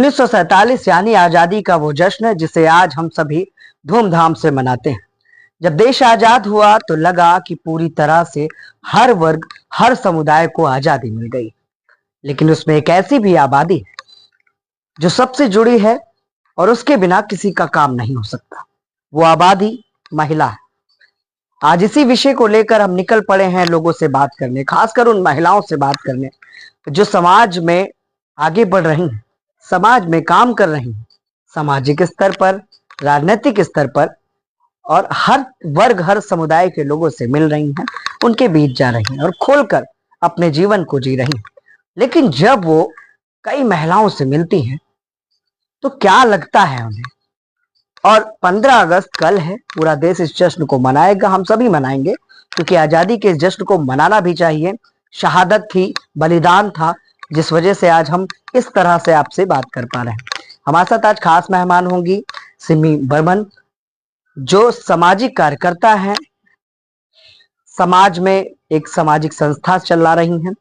1947 यानी आजादी का वो जश्न है जिसे आज हम सभी धूमधाम से मनाते हैं। जब देश आजाद हुआ तो लगा कि पूरी तरह से हर वर्ग, हर समुदाय को आजादी मिल गई। लेकिन उसमें एक ऐसी भी आबादी है जो सबसे जुड़ी है और उसके बिना किसी का काम नहीं हो सकता। वो आबादी महिला है। आज इसी विषय को लेकर हम निकल पड़े हैं लोगों से बात करने, खासकर उन महिलाओं से बात करने जो समाज में आगे बढ़ रही हैं, समाज में काम कर रही हैं, सामाजिक स्तर पर, राजनीतिक स्तर पर और हर वर्ग, हर समुदाय के लोगों से मिल रही हैं, उनके बीच जा रही हैं और खोलकर अपने जीवन को जी रही हैं। लेकिन जब वो कई महिलाओं से मिलती हैं तो क्या लगता है उन्हें? और 15 अगस्त कल है, पूरा देश इस जश्न को मनाएगा, हम सभी मनाएंगे क्योंकि आजादी के इस जश्न को मनाना भी चाहिए। शहादत थी, बलिदान था, जिस वजह से आज हम इस तरह से आपसे बात कर पा रहे हैं। हमारे साथ आज खास मेहमान होंगी सिमी बर्मन, जो सामाजिक कार्यकर्ता हैं, समाज में एक सामाजिक संस्था चला रही हैं।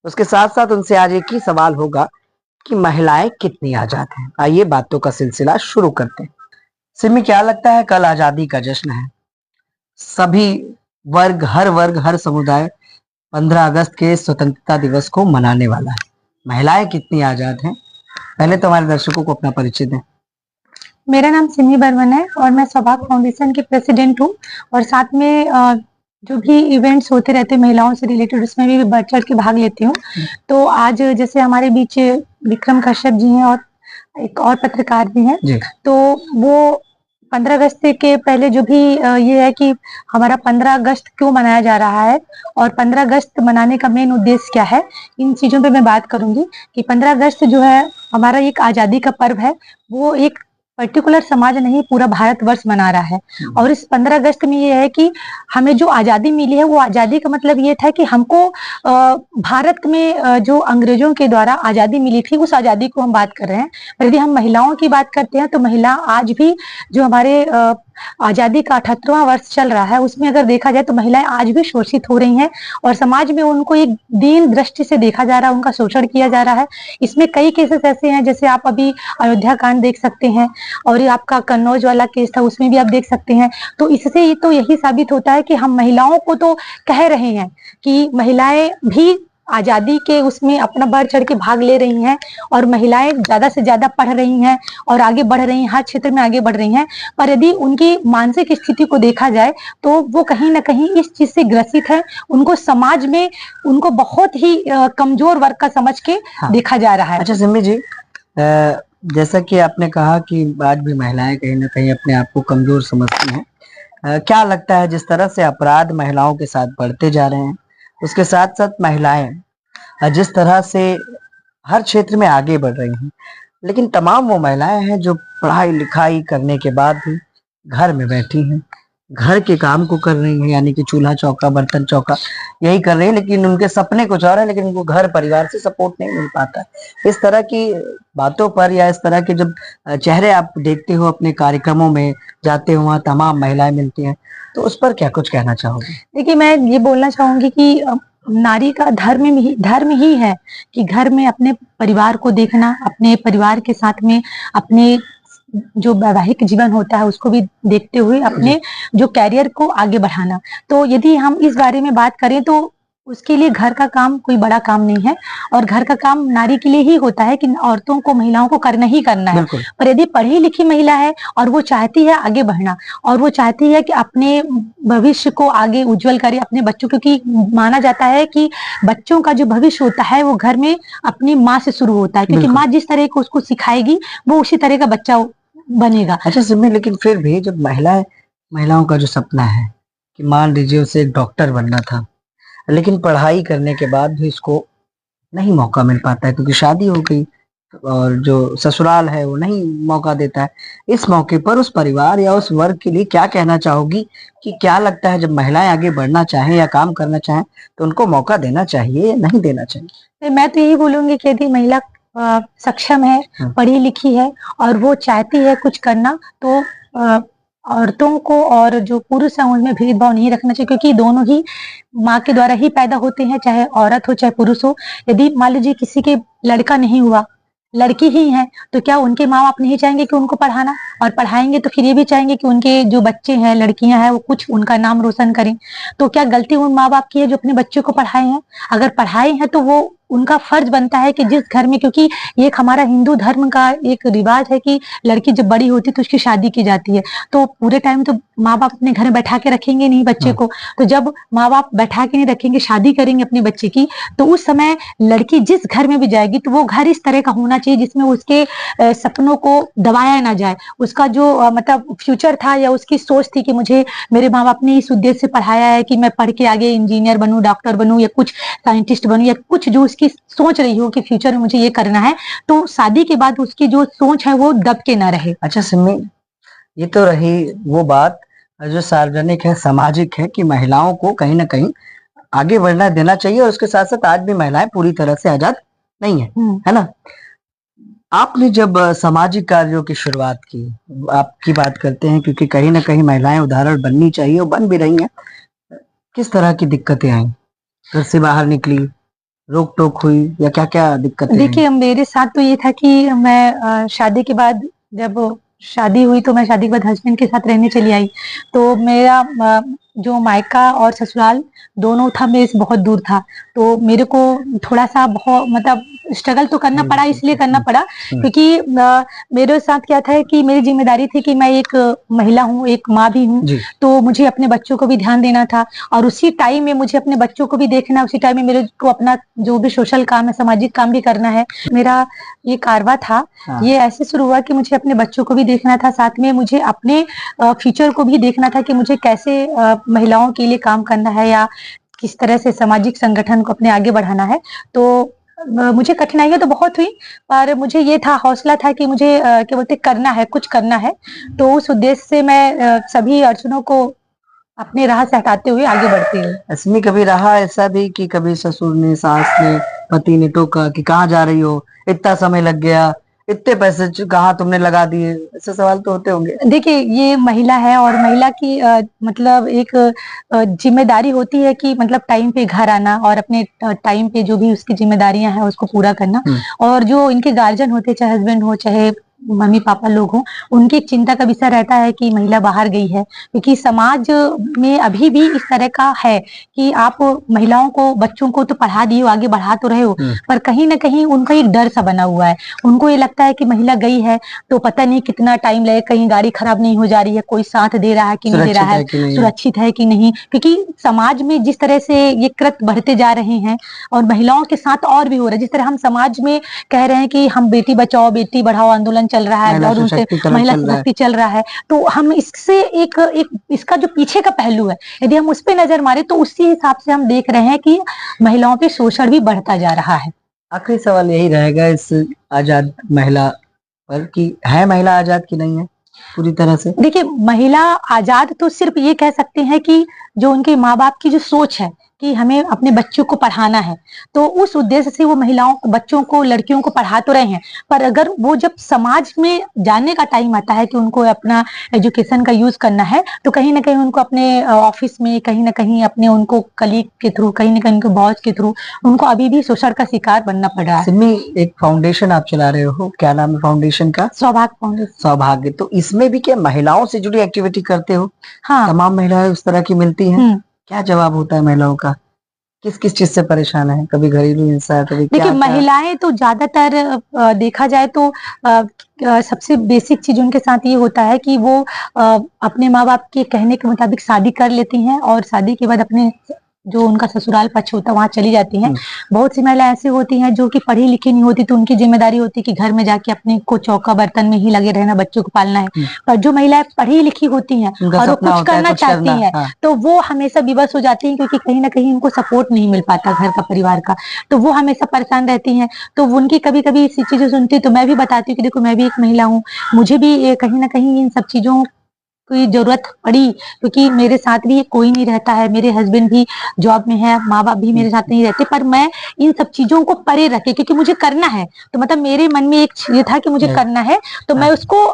उसके साथ साथ उनसे आज एक ही सवाल होगा कि महिलाएं कितनी आजाद हैं। आइए बातों का सिलसिला शुरू करते हैं। सिमी, क्या लगता है, कल आजादी का जश्न है, सभी वर्ग, हर समुदाय 15 अगस्त के स्वतंत्रता दिवस को मनाने वाला है। महिलाएं कितनी आजाद हैं? पहले तो हमारे दर्शकों को अपना परिचय दें। मेरा नाम सिमी बर्मन है और मैं सौभाग्य फाउंडेशन के प्रेसिडेंट हूँ और साथ में जो भी इवेंट्स होते रहते हैं महिलाओं से रिलेटेड उसमें भी बढ़ चढ़ के भाग लेती हूँ। तो आज जैसे हमारे बीच विक्रम कश्यप जी हैं और एक और पत्रकार भी हैं, तो वो 15 अगस्त के पहले जो भी ये है कि हमारा 15 अगस्त क्यों मनाया जा रहा है और 15 अगस्त मनाने का मेन उद्देश्य क्या है, इन चीजों पे मैं बात करूंगी। कि 15 अगस्त जो है हमारा एक आजादी का पर्व है, वो एक पर्टिकुलर समाज नहीं पूरा भारतवर्ष मना रहा है। और इस 15 अगस्त में ये है कि हमें जो आजादी मिली है, वो आजादी का मतलब ये था कि हमको भारत में जो अंग्रेजों के द्वारा आजादी मिली थी, उस आजादी को हम बात कर रहे हैं। पर यदि हम महिलाओं की बात करते हैं तो महिला आज भी जो हमारे आजादी का 78वां वर्ष चल रहा है, उसमें अगर देखा जाए तो महिलाएं आज भी शोषित हो रही हैं और समाज में उनको एक दीन दृष्टि से देखा जा रहा है, उनका शोषण किया जा रहा है। इसमें कई केसेस ऐसे हैं, जैसे आप अभी अयोध्या कांड देख सकते हैं और ये आपका कन्नौज वाला केस था, उसमें भी आप देख सकते हैं। तो इससे ये तो यही साबित होता है कि हम महिलाओं को तो कह रहे हैं कि महिलाएं भी आजादी के उसमें अपना बढ़ चढ़ के भाग ले रही हैं और महिलाएं ज्यादा से ज्यादा पढ़ रही हैं और आगे बढ़ रही हैं, हर क्षेत्र में आगे बढ़ रही हैं। पर यदि उनकी मानसिक स्थिति को देखा जाए तो वो कहीं ना कहीं इस चीज से ग्रसित है। उनको समाज में उनको बहुत ही कमजोर वर्ग का समझ के देखा जा रहा है। अच्छा सिमी जी, जैसा कि आपने कहा कि आज भी महिलाएं कहीं ना कहीं अपने आप को कमजोर समझती हैं, क्या लगता है जिस तरह से अपराध महिलाओं के साथ बढ़ते जा रहे हैं, उसके साथ साथ महिलाएं जिस तरह से हर क्षेत्र में आगे बढ़ रही हैं, लेकिन तमाम वो महिलाएं हैं जो पढ़ाई लिखाई करने के बाद भी घर में बैठी हैं, घर के काम को कर रही हैं, यानी कि चूल्हा चौका, बर्तन चौका यही कर रही है, लेकिन उनके सपने कुछ और है, लेकिन उनको घर परिवार से सपोर्ट नहीं मिल पाता। इस तरह की बातों पर या इस तरह के जब चेहरे आप देखते हो अपने कार्यक्रमों में जाते हो, वहाँ तमाम महिलाएं मिलती हैं, तो उस पर क्या कुछ कहना चाहोगे? देखिए, मैं ये बोलना चाहूंगी कि नारी का धर्म ही है कि घर में अपने परिवार को देखना, अपने परिवार के साथ में अपने जो वैवाहिक जीवन होता है उसको भी देखते हुए अपने जो कैरियर को आगे बढ़ाना। तो यदि हम इस बारे में बात करें तो उसके लिए घर का काम कोई बड़ा काम नहीं है और घर का काम नारी के लिए ही होता है कि औरतों को, महिलाओं को करना ही करना है। पर यदि पढ़ी लिखी महिला है और वो चाहती है आगे बढ़ना और वो चाहती है कि अपने भविष्य को आगे उज्जवल करे, अपने बच्चों, क्योंकि माना जाता है कि बच्चों का जो भविष्य होता है वो घर में अपनी माँ से शुरू होता है, क्योंकि माँ जिस तरह को उसको सिखाएगी वो उसी तरह का बच्चा बनेगा। अच्छा सिमी, लेकिन फिर भी जब महिलाओं का जो सपना है कि मान लीजिए उसे एक डॉक्टर बनना था, लेकिन पढ़ाई करने के बाद भी इसको नहीं मौका मिल पाता है क्योंकि शादी हो गई और जो ससुराल है वो नहीं मौका देता है। इस मौके पर उस परिवार या उस वर्ग के लिए क्या कहना चाहोगी कि क्या लगता है जब महिलाएं आगे बढ़ना चाहें या काम करना चाहें तो उनको मौका देना चाहिए या नहीं देना चाहिए? मैं तो यही बोलूंगी कि यदि महिला सक्षम है, पढ़ी लिखी है और वो चाहती है कुछ करना, तो औरतों को और जो पुरुष है उनमें भेदभाव नहीं रखना चाहिए, क्योंकि दोनों ही माँ के द्वारा ही पैदा होते हैं, चाहे औरत हो चाहे पुरुष हो। यदि मान लीजिए किसी के लड़का नहीं हुआ लड़की ही हैं, तो क्या उनके माँ बाप नहीं चाहेंगे कि उनको पढ़ाना, और पढ़ाएंगे तो फिर ये भी चाहेंगे कि उनके जो बच्चे हैं, लड़कियां हैं, वो कुछ उनका नाम रोशन करें। तो क्या गलती उन माँ बाप की है जो अपने बच्चों को पढ़ाए हैं? अगर पढ़ाए हैं तो वो उनका फर्ज बनता है कि जिस घर में, क्योंकि ये एक हमारा हिंदू धर्म का एक रिवाज है कि लड़की जब बड़ी होती है तो उसकी शादी की जाती है, तो पूरे टाइम तो माँ बाप अपने घर में बैठा के रखेंगे नहीं बच्चे को। तो जब माँ बाप बैठा के नहीं रखेंगे, शादी करेंगे अपने बच्चे की, तो उस समय लड़की जिस घर में भी जाएगी तो वो घर इस तरह का होना चाहिए जिसमें उसके सपनों को दबाया ना जाए। उसका जो मतलब फ्यूचर था या उसकी सोच थी कि मुझे मेरे माँ बाप ने इस उद्देश्य से पढ़ाया है कि मैं पढ़ के आगे इंजीनियर बनूं, डॉक्टर बनूं, या कुछ साइंटिस्ट बनूं, या कुछ जो उसकी सोच रही हो कि फ्यूचर में मुझे ये करना है, तो शादी के बाद उसकी जो सोच है वो दब के ना रहे। अच्छा सिमी, ये तो रही वो बात जो सार्वजनिक है, सामाजिक है, कि महिलाओं को कहीं ना कहीं आगे बढ़ना देना चाहिए, और उसके साथ साथ आज भी महिलाएं पूरी तरह से आजाद नहीं है, है ना। आपने जब सामाजिक कार्यों की शुरुआत की, आपकी बात करते हैं, क्योंकि कहीं ना कहीं महिलाएं उदाहरण बननी चाहिए और बन भी रही हैं। किस तरह की दिक्कतें आई? घर से बाहर निकली, रोक टोक हुई, या क्या क्या दिक्कतें आई? देखिए, मेरे साथ तो ये था कि मैं शादी के बाद, जब शादी हुई तो मैं शादी के बाद हस्बैंड के साथ रहने चली आई। तो मेरा जो मायका और ससुराल दोनों था, मेरे से बहुत दूर था। तो मेरे को थोड़ा-सा बहुत मतलब स्ट्रगल तो करना पड़ा, इसलिए करना पड़ा क्योंकि मेरे साथ क्या था कि मेरी ज़िम्मेदारी थी कि मैं एक महिला हूँ, एक माँ भी हूँ, जी। तो मुझे अपने बच्चों को भी ध्यान देना था, और उसी टाइम में मुझे अपने बच्चों को भी देखना, उसी टाइम में मेरे को अपना जो भी सोशल काम है, सामाजिक काम भी करना है। मेरा ये कारवां था, ये ऐसे शुरू हुआ कि मुझे अपने बच्चों को भी देखना था, साथ में मुझे अपने फ्यूचर को भी देखना था कि मुझे कैसे महिलाओं के लिए काम करना है, या किस तरह से सामाजिक संगठन को अपने आगे बढ़ाना है। तो मुझे कठिनाइयाँ तो बहुत हुई, पर मुझे ये था, हौसला था कि मुझे क्या बोलते हैं, करना है, कुछ करना है। तो उस उद्देश्य से मैं सभी अड़चनों को अपने राह से हटाते हुए आगे बढ़ती हूँ। इसमें कभी रहा ऐसा भी कि कभी ससुर ने, सास ने, पति ने टोका कि कहाँ जा रही हो, इतना समय लग गया, इतने पैसे कहाँ तुमने लगा दिए, ऐसे सवाल तो होते होंगे? देखिए, ये महिला है और महिला की मतलब एक ज़िम्मेदारी होती है कि मतलब टाइम पे घर आना और अपने टाइम पे जो भी उसकी ज़िम्मेदारियाँ हैं उसको पूरा करना। और जो इनके गार्जियन होते हैं, चाहे हस्बैंड हो, चाहे मम्मी-पापा लोग हों, उनकी एक चिंता का विषय रहता है कि महिला बाहर गई है। क्योंकि समाज में अभी भी इस तरह का है कि आप महिलाओं को, बच्चों को तो पढ़ा दिए हो, आगे बढ़ा तो रहे हो, पर कहीं न कहीं उनका एक डर सा बना हुआ है। उनको ये लगता है कि महिला गई है तो पता नहीं कितना टाइम लगेगा, कहीं गाड़ी खराब नहीं हो जा रही है, कोई साथ दे रहा है कि नहीं दे रहा है, सुरक्षित है कि नहीं। क्योंकि समाज में जिस तरह से ये कृत्य बढ़ते जा रहे हैं, और महिलाओं के साथ और भी हो रहा है, जिस तरह हम समाज में कह रहे हैं कि हम बेटी बचाओ बेटी बढ़ाओ आंदोलन चल रहा है और उनसे महिला शक्ति चल रहा है, तो हम इससे एक इसका जो पीछे का पहलू है, यदि हम उस पे नजर मारे तो उसी हिसाब से हम देख रहे हैं कि महिलाओं पे शोषण भी बढ़ता जा रहा है। आखिरी सवाल यही रहेगा इस आजाद महिला पर, कि है महिला आजाद की नहीं है पूरी तरह से? देखिए, महिला आजाद तो सिर्फ ये कह सकते हैं कि जो उनके माँ बाप की जो सोच है कि हमें अपने बच्चों को पढ़ाना है, तो उस उद्देश्य से वो महिलाओं बच्चों को, लड़कियों को पढ़ा तो रहे हैं, पर अगर वो जब समाज में जाने का टाइम आता है कि उनको अपना एजुकेशन का यूज करना है, तो कहीं ना कहीं उनको अपने ऑफिस में, कहीं ना कहीं अपने उनको कलीग के थ्रू, कहीं ना कहीं उनके बॉस के थ्रू उनको अभी भी शोषण का शिकार बनना पड़ रहा है। सिमी, एक फाउंडेशन आप चला रहे हो, क्या नाम है फाउंडेशन का? सौभाग्य फाउंडेशन। सौभाग्य। तो इसमें भी क्या महिलाओं से जुड़ी एक्टिविटी करते हो? हाँ। तमाम महिलाएं उस तरह की मिलती हैं? क्या जवाब होता है महिलाओं का? किस किस चीज से परेशान है? कभी घरेलू हिंसा, कभी देखिए, क्या? महिलाएं तो ज्यादातर देखा जाए तो सबसे बेसिक चीज उनके साथ ये होता है कि वो अपने माँ बाप के कहने के मुताबिक शादी कर लेती हैं, और शादी के बाद अपने जो उनका ससुराल पक्ष होता है वहां चली जाती हैं। बहुत सी महिलाएं ऐसी होती हैं जो कि पढ़ी लिखी नहीं होती, तो उनकी जिम्मेदारी होती है कि घर में जाके अपने को चौका बर्तन में ही लगे रहना, बच्चों को पालना है। पर जो महिलाएं पढ़ी लिखी होती हैं और वो कुछ करना चाहती हैं, तो वो हमेशा विवश हो जाती हैं, क्योंकि कहीं ना कहीं उनको सपोर्ट नहीं मिल पाता घर का, परिवार का, तो वो हमेशा परेशान रहती हैं। तो उनकी कभी कभी ऐसी चीजें सुनती तो मैं भी बताती हूँ कि देखो, मैं भी एक महिला हूँ, मुझे भी कहीं ना कहीं इन सब चीजों की जरूरत पड़ी, क्योंकि मेरे साथ भी कोई नहीं रहता है, मेरे हस्बैंड भी जॉब में है, माँ बाप भी मेरे साथ नहीं रहते, पर मैं इन सब चीजों को परे रखे, क्योंकि मुझे करना है। तो मतलब मेरे मन में एक ये था कि मुझे करना है, तो मैं उसको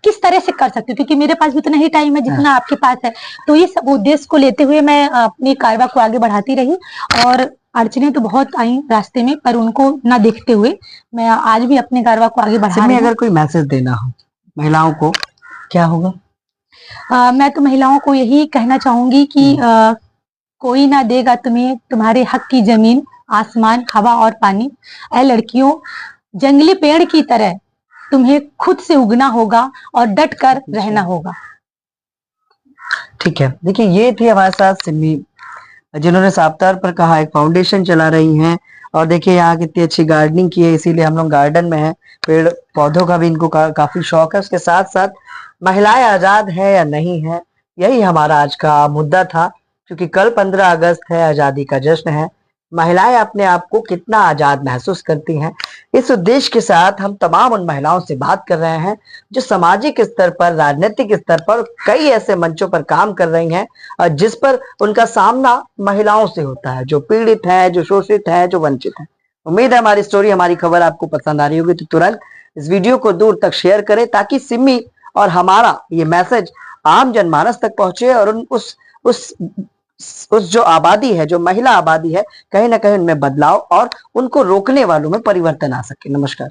किस तरह से कर सकती हूँ, क्योंकि मेरे पास भी उतना ही टाइम है जितना आपके पास है। तो ये सब उद्देश्य को लेते हुए मैं अपनी कारवा को आगे बढ़ाती रही, और अड़चने तो बहुत आई रास्ते में, पर उनको ना देखते हुए मैं आज भी अपने कारवा को आगे बढ़ा सिमी, रही हूँ। अगर कोई मैसेज देना हो महिलाओं को, क्या होगा? मैं तो महिलाओं को यही कहना चाहूंगी कि कोई ना देगा तुम्हें तुम्हारे हक की जमीन, आसमान, हवा और पानी। ऐ लड़कियों, जंगली पेड़ की तरह तुम्हें खुद से उगना होगा और डट कर रहना होगा। ठीक है, देखिए ये थी हमारे साथ सिमी, जिन्होंने साफ तौर पर कहा एक फाउंडेशन चला रही हैं। और देखिए यहाँ कितनी अच्छी गार्डनिंग की है, इसीलिए हम लोग गार्डन में हैं। पेड़ पौधों का भी इनको काफी शौक है। उसके साथ साथ महिलाएं आजाद है या नहीं है, यही हमारा आज का मुद्दा था। क्योंकि कल 15 अगस्त है, आजादी का जश्न है। महिलाएं अपने आप को कितना आजाद महसूस करती हैं, इस उद्देश्य के साथ हम तमाम उन महिलाओं से बात कर रहे हैं जो सामाजिक स्तर पर, राजनीतिक स्तर पर कई ऐसे मंचों पर काम कर रही हैं, जिस पर उनका सामना महिलाओं से होता है, जो पीड़ित है, जो शोषित है, जो वंचित है। उम्मीद है हमारी स्टोरी, हमारी खबर आपको पसंद आ रही होगी, तो तुरंत इस वीडियो को दूर तक शेयर करें, ताकि सिमी और हमारा ये मैसेज आम जनमानस तक पहुंचे और उस जो आबादी है, जो महिला आबादी है, कहीं ना कहीं उनमें बदलाव और उनको रोकने वालों में परिवर्तन आ सके। नमस्कार।